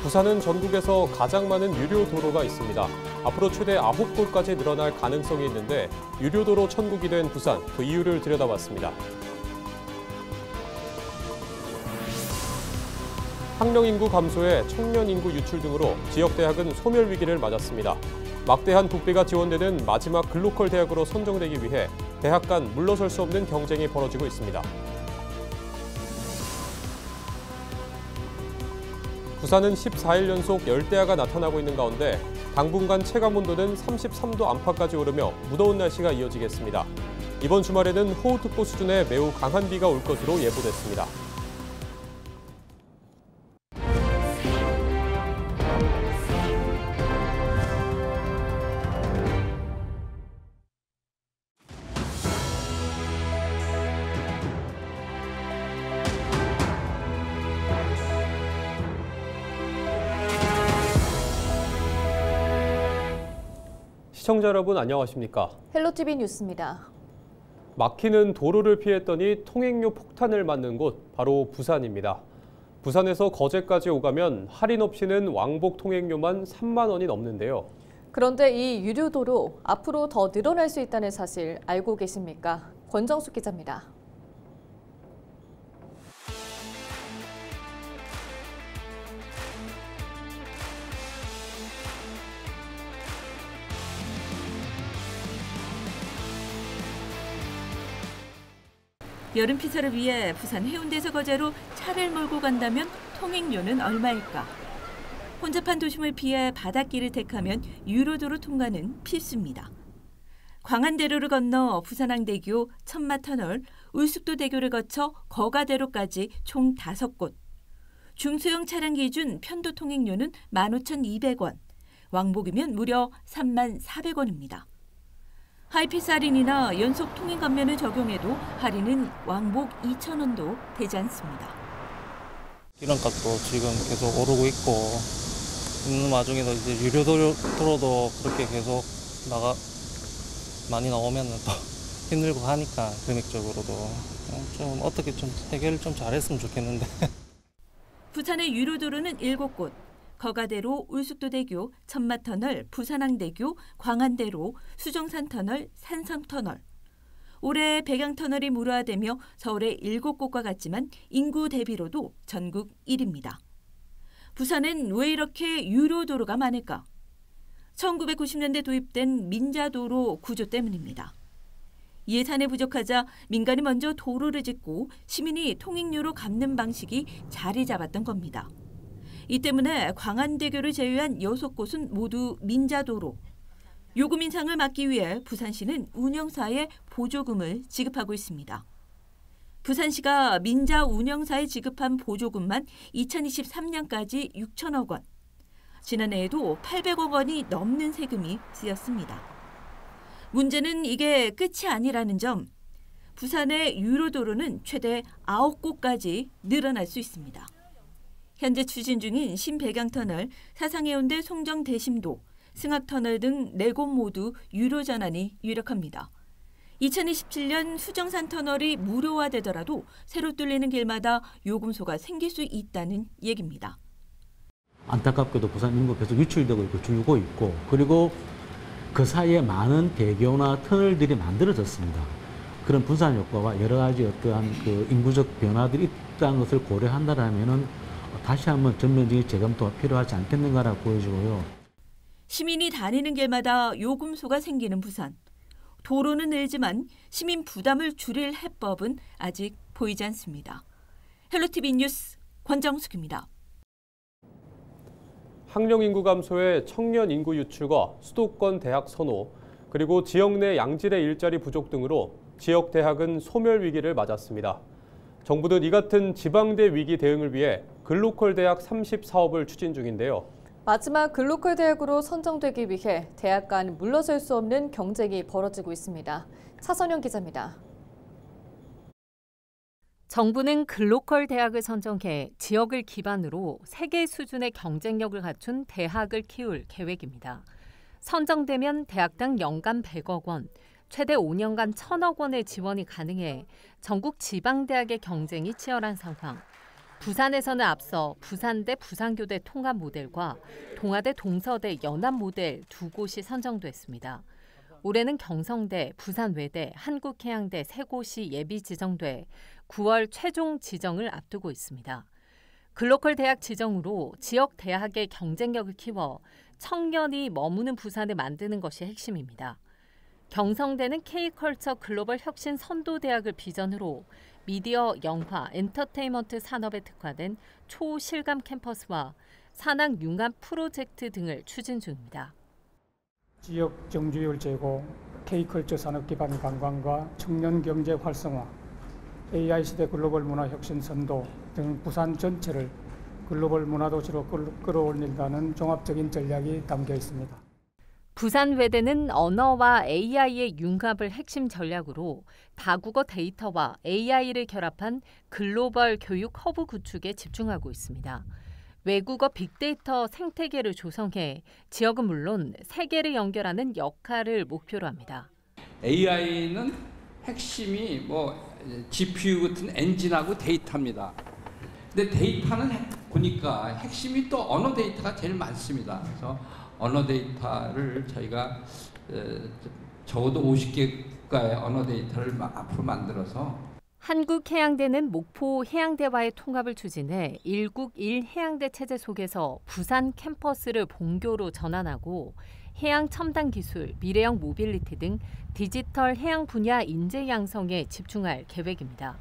부산은 전국에서 가장 많은 유료 도로가 있습니다. 앞으로 최대 9곳까지 늘어날 가능성이 있는데 유료도로 천국이 된 부산, 그 이유를 들여다봤습니다. 학령 인구 감소에 청년 인구 유출 등으로 지역 대학은 소멸 위기를 맞았습니다. 막대한 국비가 지원되는 마지막 글로컬 대학으로 선정되기 위해 대학 간 물러설 수 없는 경쟁이 벌어지고 있습니다. 부산은 14일 연속 열대야가 나타나고 있는 가운데 당분간 체감온도는 33도 안팎까지 오르며 무더운 날씨가 이어지겠습니다. 이번 주말에는 호우특보 수준의 매우 강한 비가 올 것으로 예보됐습니다. 시청자 여러분 안녕하십니까? 헬로티비 뉴스입니다. 막히는 도로를 피했더니 통행료 폭탄을 맞는 곳 바로 부산입니다. 부산에서 거제까지 오가면 할인 없이는 왕복 통행료만 3만 원이 넘는데요. 그런데 이 유료도로 앞으로 더 늘어날 수 있다는 사실 알고 계십니까? 권정숙 기자입니다. 여름 피서를 위해 부산 해운대에서 거제로 차를 몰고 간다면 통행료는 얼마일까? 혼잡한 도심을 피해 바닷길을 택하면 유료도로 통과는 필수입니다. 광안대로를 건너 부산항대교, 천마터널, 울숙도대교를 거쳐 거가대로까지 총 5곳. 중소형 차량 기준 편도 통행료는 15,200원, 왕복이면 무려 34,400원입니다. 하이패스 할인이나 연속 통행 감면을 적용해도 할인은 왕복 2,000원도 되지 않습니다. 기름값도 지금 계속 오르고 있는 와중에도 이제 유료도로도 그렇게 계속 많이 나오면 또 힘들고 하니까 금액적으로도 좀 어떻게 좀 해결을 좀 잘했으면 좋겠는데. 부산의 유료도로는 7곳. 거가대로, 울숙도대교, 천마터널, 부산항대교, 광안대로, 수정산터널, 산성터널. 올해 백양터널이 무료화되며 서울의 7곳과 같지만 인구 대비로도 전국 1위입니다. 부산엔 왜 이렇게 유료도로가 많을까? 1990년대 도입된 민자도로 구조 때문입니다. 예산이 부족하자 민간이 먼저 도로를 짓고 시민이 통행료로 갚는 방식이 자리 잡았던 겁니다. 이 때문에 광안대교를 제외한 6곳은 모두 민자도로. 요금 인상을 막기 위해 부산시는 운영사에 보조금을 지급하고 있습니다. 부산시가 민자 운영사에 지급한 보조금만 2023년까지 6천억 원. 지난해에도 800억 원이 넘는 세금이 쓰였습니다. 문제는 이게 끝이 아니라는 점. 부산의 유료도로는 최대 9곳까지 늘어날 수 있습니다. 현재 추진 중인 신백양터널, 사상해운대 송정대심도, 승학터널 등 4곳 모두 유료 전환이 유력합니다. 2027년 수정산터널이 무료화되더라도 새로 뚫리는 길마다 요금소가 생길 수 있다는 얘기입니다. 안타깝게도 부산 인구 계속 유출되고 있고 줄고 있고 그리고 그 사이에 많은 대교나 터널들이 만들어졌습니다. 그런 분산 효과와 여러 가지 어떠한 그 인구적 변화들이 있다는 것을 고려한다면은 다시 한번 전면적인 재검토가 필요하지 않겠는가라고 보여지고요. 시민이 다니는 길마다 요금소가 생기는 부산. 도로는 늘지만 시민 부담을 줄일 해법은 아직 보이지 않습니다. 헬로티비 뉴스 권정숙입니다. 학령 인구 감소에 청년 인구 유출과 수도권 대학 선호, 그리고 지역 내 양질의 일자리 부족 등으로 지역 대학은 소멸 위기를 맞았습니다. 정부는 이 같은 지방대 위기 대응을 위해 글로컬 대학 30사업을 추진 중인데요. 마지막 글로컬 대학으로 선정되기 위해 대학 간 물러설 수 없는 경쟁이 벌어지고 있습니다. 차선영 기자입니다. 정부는 글로컬 대학을 선정해 지역을 기반으로 세계 수준의 경쟁력을 갖춘 대학을 키울 계획입니다. 선정되면 대학당 연간 100억 원, 최대 5년간 1,000억 원의 지원이 가능해 전국 지방대학의 경쟁이 치열한 상황. 부산에서는 앞서 부산대 부산교대 통합 모델과 동아대 동서대 연합 모델 두 곳이 선정됐습니다. 올해는 경성대, 부산외대, 한국해양대 세 곳이 예비 지정돼 9월 최종 지정을 앞두고 있습니다. 글로컬 대학 지정으로 지역 대학의 경쟁력을 키워 청년이 머무는 부산을 만드는 것이 핵심입니다. 경성대는 K컬처 글로벌 혁신 선도대학을 비전으로 미디어, 영화, 엔터테인먼트 산업에 특화된 초실감 캠퍼스와 산학 융합 프로젝트 등을 추진 중입니다. 지역 정주율 제고, K컬처 산업 기반 관광과 청년 경제 활성화, AI 시대 글로벌 문화 혁신 선도 등 부산 전체를 글로벌 문화도시로 끌어올린다는 종합적인 전략이 담겨 있습니다. 부산외대는 언어와 AI의 융합을 핵심 전략으로 다국어 데이터와 AI를 결합한 글로벌 교육 허브 구축에 집중하고 있습니다. 외국어 빅데이터 생태계를 조성해 지역은 물론 세계를 연결하는 역할을 목표로 합니다. AI는 핵심이 GPU 같은 엔진하고 데이터입니다. 근데 데이터는 보니까 핵심이 또 언어 데이터가 제일 많습니다. 그래서 언어 데이터를 저희가 적어도 50개가의 언어 데이터를 앞으로 만들어서 한국해양대는 목포 해양대와의 통합을 추진해 1국 1해양대 체제 속에서 부산 캠퍼스를 본교로 전환하고 해양 첨단 기술, 미래형 모빌리티 등 디지털 해양 분야 인재 양성에 집중할 계획입니다.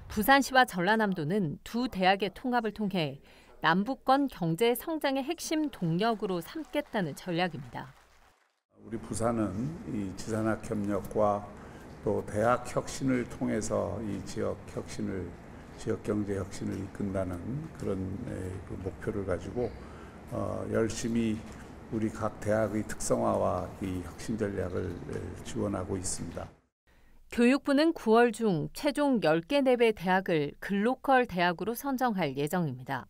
부산시와 전라남도는 두 대학의 통합을 통해 남북권 경제 성장의 핵심 동력으로 삼겠다는 전략입니다. 우리 부산은 이 지산학 협력과 또 대학 혁신을 통해서 이 지역 혁신을, 지역 경제 혁신을 이끈다는 그런 목표를 가지고 열심히 우리 각 대학의 특성화와 이 혁신 전략을 지원하고 있습니다. 교육부는 9월 중 최종 10개 내외 대학을 글로컬 대학으로 선정할 예정입니다.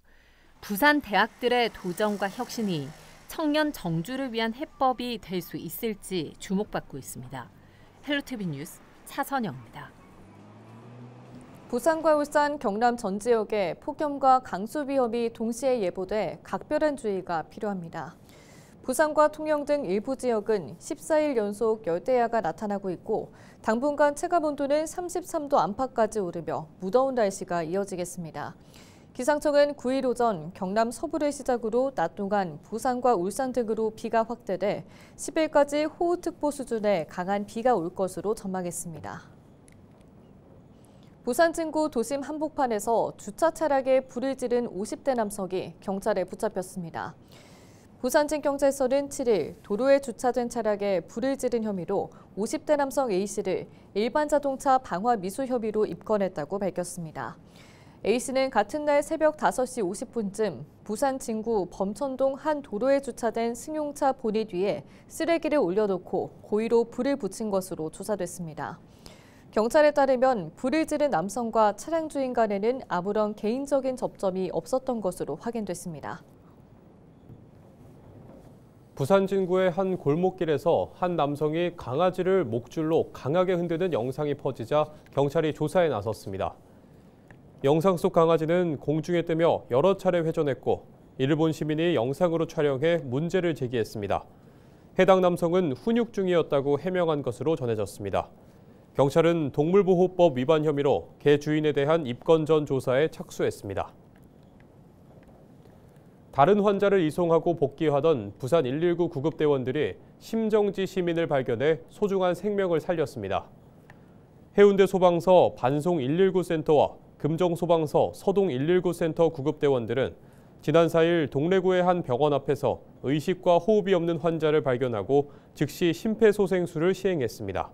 부산 대학들의 도전과 혁신이 청년 정주를 위한 해법이 될 수 있을지 주목받고 있습니다. 헬로티비 뉴스 차선영입니다. 부산과 울산, 경남 전 지역에 폭염과 강수 위험이 동시에 예보돼 각별한 주의가 필요합니다. 부산과 통영 등 일부 지역은 14일 연속 열대야가 나타나고 있고 당분간 체감온도는 33도 안팎까지 오르며 무더운 날씨가 이어지겠습니다. 기상청은 9일 오전 경남 서부를 시작으로 낮 동안 부산과 울산 등으로 비가 확대돼 10일까지 호우특보 수준의 강한 비가 올 것으로 전망했습니다. 부산 진구 도심 한복판에서 주차 차량에 불을 지른 50대 남성이 경찰에 붙잡혔습니다. 부산진경찰서는 7일 도로에 주차된 차량에 불을 지른 혐의로 50대 남성 A씨를 일반 자동차 방화 미수 혐의로 입건했다고 밝혔습니다. A씨는 같은 날 새벽 5시 50분쯤 부산 진구 범천동 한 도로에 주차된 승용차 보닛 위에 쓰레기를 올려놓고 고의로 불을 붙인 것으로 조사됐습니다. 경찰에 따르면 불을 지른 남성과 차량 주인 간에는 아무런 개인적인 접점이 없었던 것으로 확인됐습니다. 부산 진구의 한 골목길에서 한 남성이 강아지를 목줄로 강하게 흔드는 영상이 퍼지자 경찰이 조사에 나섰습니다. 영상 속 강아지는 공중에 뜨며 여러 차례 회전했고 이를 본 시민이 영상으로 촬영해 문제를 제기했습니다. 해당 남성은 훈육 중이었다고 해명한 것으로 전해졌습니다. 경찰은 동물보호법 위반 혐의로 개 주인에 대한 입건 전 조사에 착수했습니다. 다른 환자를 이송하고 복귀하던 부산 119 구급대원들이 심정지 시민을 발견해 소중한 생명을 살렸습니다. 해운대 소방서 반송 119센터와 금정 소방서 서동 119센터 구급대원들은 지난 4일 동래구의 한 병원 앞에서 의식과 호흡이 없는 환자를 발견하고 즉시 심폐소생술을 시행했습니다.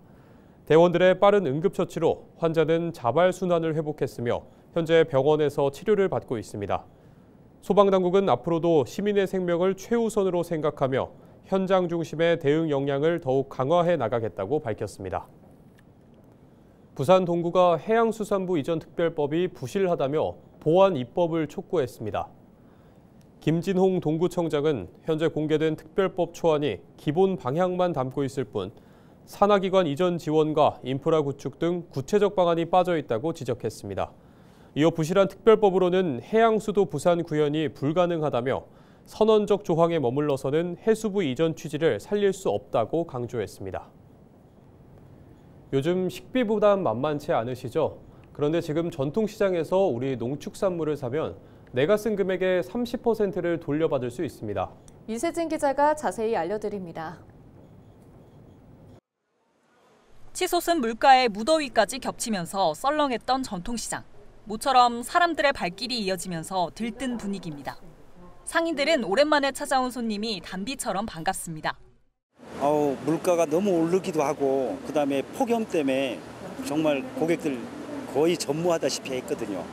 대원들의 빠른 응급처치로 환자는 자발순환을 회복했으며 현재 병원에서 치료를 받고 있습니다. 소방당국은 앞으로도 시민의 생명을 최우선으로 생각하며 현장 중심의 대응 역량을 더욱 강화해 나가겠다고 밝혔습니다. 부산 동구가 해양수산부 이전 특별법이 부실하다며 보완 입법을 촉구했습니다. 김진홍 동구청장은 현재 공개된 특별법 초안이 기본 방향만 담고 있을 뿐 산하기관 이전 지원과 인프라 구축 등 구체적 방안이 빠져 있다고 지적했습니다. 이어 부실한 특별법으로는 해양수도 부산 구현이 불가능하다며 선언적 조항에 머물러서는 해수부 이전 취지를 살릴 수 없다고 강조했습니다. 요즘 식비 부담 만만치 않으시죠? 그런데 지금 전통시장에서 우리 농축산물을 사면 내가 쓴 금액의 30%를 돌려받을 수 있습니다. 이세진 기자가 자세히 알려드립니다. 치솟은 물가에 무더위까지 겹치면서 썰렁했던 전통시장. 모처럼 사람들의 발길이 이어지면서 들뜬 분위기입니다. 상인들은 오랜만에 찾아온 손님이 단비처럼 반갑습니다. 물가가 너무 오르기도 하고 그다음에 폭염 때문에 정말 고객들 거의 전무하다시피 했거든요.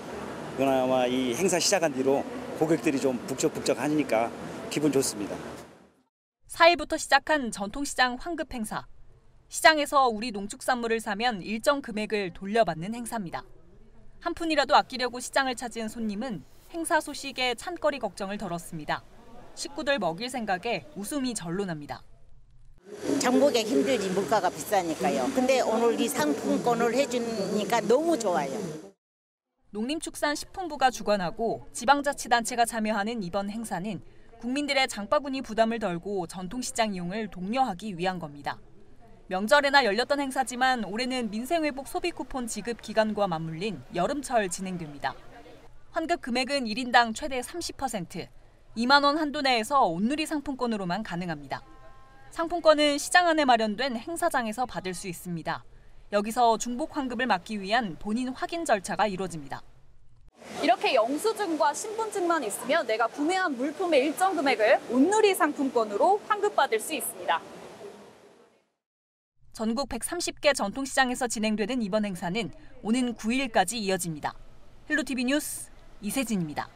그나마 이 행사 시작한 뒤로 고객들이 좀 북적북적하니까 기분 좋습니다. 4일부터 시작한 전통시장 환급 행사. 시장에서 우리 농축산물을 사면 일정 금액을 돌려받는 행사입니다. 한 푼이라도 아끼려고 시장을 찾은 손님은 행사 소식에 찬거리 걱정을 덜었습니다. 식구들 먹일 생각에 웃음이 절로 납니다. 장보기 힘들지, 물가가 비싸니까요. 근데 오늘 이 상품권을 해주니까 너무 좋아요. 농림축산식품부가 주관하고 지방자치단체가 참여하는 이번 행사는 국민들의 장바구니 부담을 덜고 전통시장 이용을 독려하기 위한 겁니다. 명절에나 열렸던 행사지만 올해는 민생회복 소비 쿠폰 지급 기간과 맞물린 여름철 진행됩니다. 환급 금액은 1인당 최대 30%, 2만 원 한도 내에서 온누리 상품권으로만 가능합니다. 상품권은 시장 안에 마련된 행사장에서 받을 수 있습니다. 여기서 중복 환급을 막기 위한 본인 확인 절차가 이루어집니다. 이렇게 영수증과 신분증만 있으면 내가 구매한 물품의 일정 금액을 온누리 상품권으로 환급받을 수 있습니다. 전국 130개 전통시장에서 진행되는 이번 행사는 오는 9일까지 이어집니다. 헬로티비 뉴스 이세진입니다.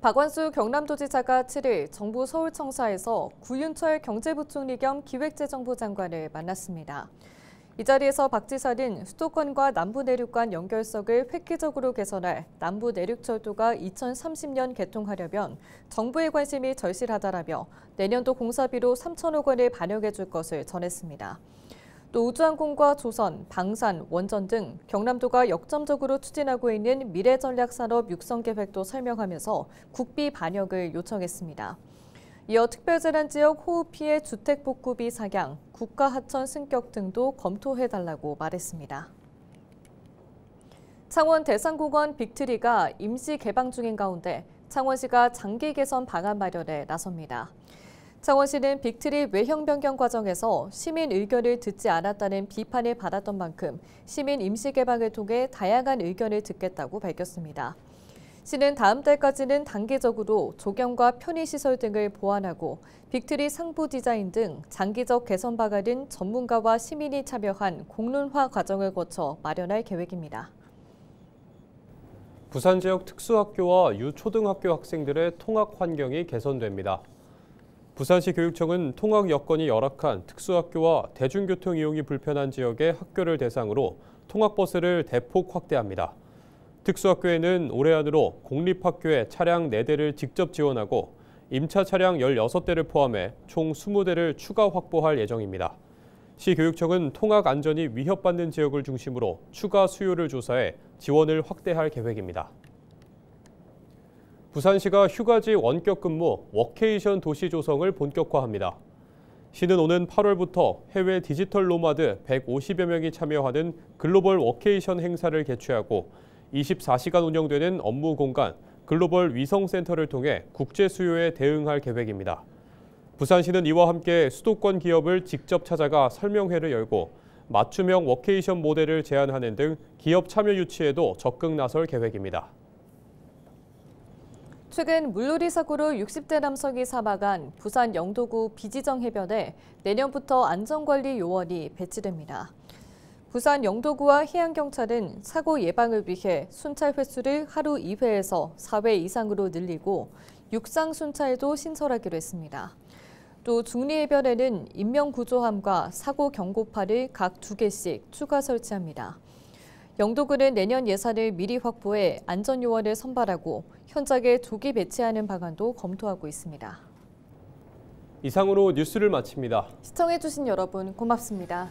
박완수 경남도지사가 7일 정부 서울청사에서 구윤철 경제부총리 겸 기획재정부 장관을 만났습니다. 이 자리에서 박 지사는 수도권과 남부내륙간 연결석을 획기적으로 개선할 남부내륙철도가 2030년 개통하려면 정부의 관심이 절실하다라며 내년도 공사비로 3천억 원을 반영해 줄 것을 전했습니다. 또 우주항공과 조선, 방산, 원전 등 경남도가 역점적으로 추진하고 있는 미래전략산업 육성계획도 설명하면서 국비 반영을 요청했습니다. 이어 특별재난지역 호우 피해 주택복구비 상향, 국가하천 승격 등도 검토해달라고 말했습니다. 창원 대상공원 빅트리가 임시 개방 중인 가운데 창원시가 장기 개선 방안 마련에 나섭니다. 창원시는 빅트리 외형 변경 과정에서 시민 의견을 듣지 않았다는 비판을 받았던 만큼 시민 임시 개방을 통해 다양한 의견을 듣겠다고 밝혔습니다. 시는 다음 달까지는 단계적으로 조경과 편의시설 등을 보완하고 빅트리 상부 디자인 등 장기적 개선 방안은 전문가와 시민이 참여한 공론화 과정을 거쳐 마련할 계획입니다. 부산 지역 특수학교와 유초등학교 학생들의 통학 환경이 개선됩니다. 부산시 교육청은 통학 여건이 열악한 특수학교와 대중교통 이용이 불편한 지역의 학교를 대상으로 통학버스를 대폭 확대합니다. 특수학교에는 올해 안으로 공립학교에 차량 4대를 직접 지원하고 임차 차량 16대를 포함해 총 20대를 추가 확보할 예정입니다. 시 교육청은 통학 안전이 위협받는 지역을 중심으로 추가 수요를 조사해 지원을 확대할 계획입니다. 부산시가 휴가지 원격 근무, 워케이션 도시 조성을 본격화합니다. 시는 오는 8월부터 해외 디지털 노마드 150여 명이 참여하는 글로벌 워케이션 행사를 개최하고 24시간 운영되는 업무 공간, 글로벌 위성센터를 통해 국제 수요에 대응할 계획입니다. 부산시는 이와 함께 수도권 기업을 직접 찾아가 설명회를 열고 맞춤형 워케이션 모델을 제안하는 등 기업 참여 유치에도 적극 나설 계획입니다. 최근 물놀이 사고로 60대 남성이 사망한 부산 영도구 비지정 해변에 내년부터 안전관리 요원이 배치됩니다. 부산 영도구와 해양경찰은 사고 예방을 위해 순찰 횟수를 하루 2회에서 4회 이상으로 늘리고 육상 순찰도 신설하기로 했습니다. 또 중리해변에는 인명구조함과 사고 경고파를 각 2개씩 추가 설치합니다. 영도구는 내년 예산을 미리 확보해 안전요원을 선발하고 현장에 조기 배치하는 방안도 검토하고 있습니다. 이상으로 뉴스를 마칩니다. 시청해주신 여러분 고맙습니다.